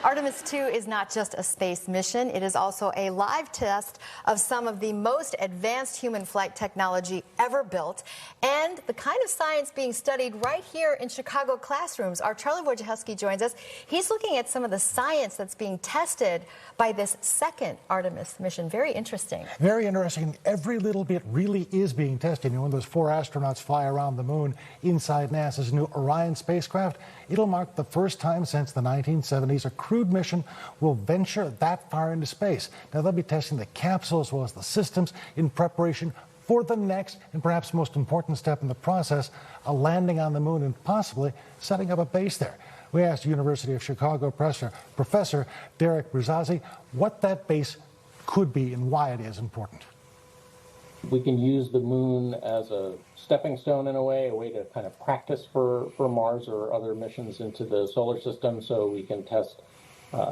Artemis II is not just a space mission, it is also a live test of some of the most advanced human flight technology ever built, and the kind of science being studied right here in Chicago classrooms. Our Charlie Wojciechowski joins us. He's looking at some of the science that's being tested by this second Artemis mission. Very interesting. Very interesting. Every little bit really is being tested. You know, when those 4 astronauts fly around the moon inside NASA's new Orion spacecraft, it'll mark the first time since the 1970s a crewed mission will venture that far into space. Now, they'll be testing the capsule as well as the systems in preparation for the next and perhaps most important step in the process, a landing on the moon and possibly setting up a base there. We asked University of Chicago Professor Derek Bruzzasi what that base could be and why it is important. We can use the moon as a stepping stone in a way to kind of practice for Mars or other missions into the solar system, so we can test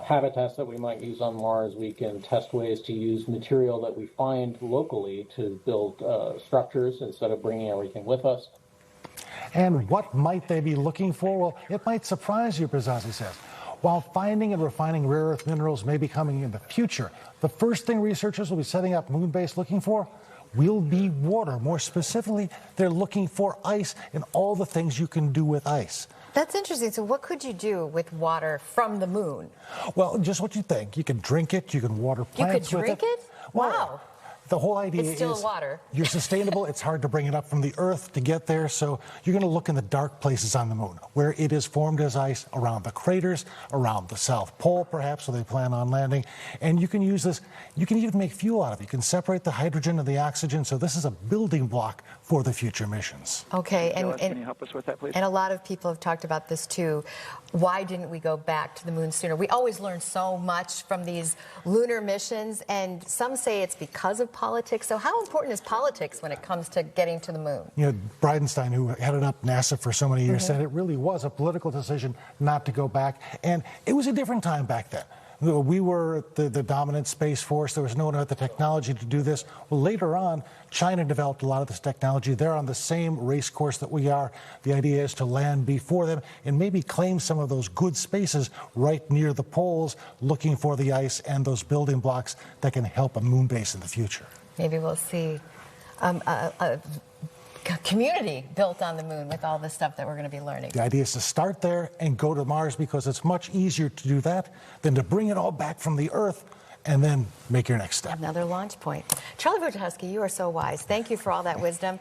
habitats that we might use on Mars. We can test ways to use material that we find locally to build structures instead of bringing everything with us. And what might they be looking for? Well, it might surprise you, Bruzzasi says. While finding and refining rare earth minerals may be coming in the future, the first thing researchers will be setting up moon base looking for will be water. More specifically, they're looking for ice and all the things you can do with ice. That's interesting. So what could you do with water from the moon? Well, just what you think. You can drink it, you can water plants with it. You could drink it? Well, wow. The whole idea it's still is water. You're sustainable. It's hard to bring it up from the Earth to get there, so you're going to look in the dark places on the moon, where it is formed as ice around the craters, around the South Pole, perhaps, where they plan on landing. And you can use this. You can even make fuel out of it. You can separate the hydrogen and the oxygen, so this is a building block for the future missions. Okay, can you help us with that, please? And a lot of people have talked about this, too. Why didn't we go back to the moon sooner? We always learn so much from these lunar missions, and some say it's because of politics. So how important is politics when it comes to getting to the moon? You know, Bridenstine, who headed up NASA for so many years, said it really was a political decision not to go back. And it was a different time back then. We were the dominant space force. There was no one who had the technology to do this. Well, later on, China developed a lot of this technology. They're on the same race course that we are. The idea is to land before them and maybe claim some of those good spaces right near the poles, looking for the ice and those building blocks that can help a moon base in the future. Maybe we'll see a community built on the moon with all the stuff that we're going to be learning. The idea is to start there and go to Mars, because it's much easier to do that than to bring it all back from the Earth and then make your next step. Another launch point. Charlie Wojciechowski, you are so wise. Thank you for all that wisdom.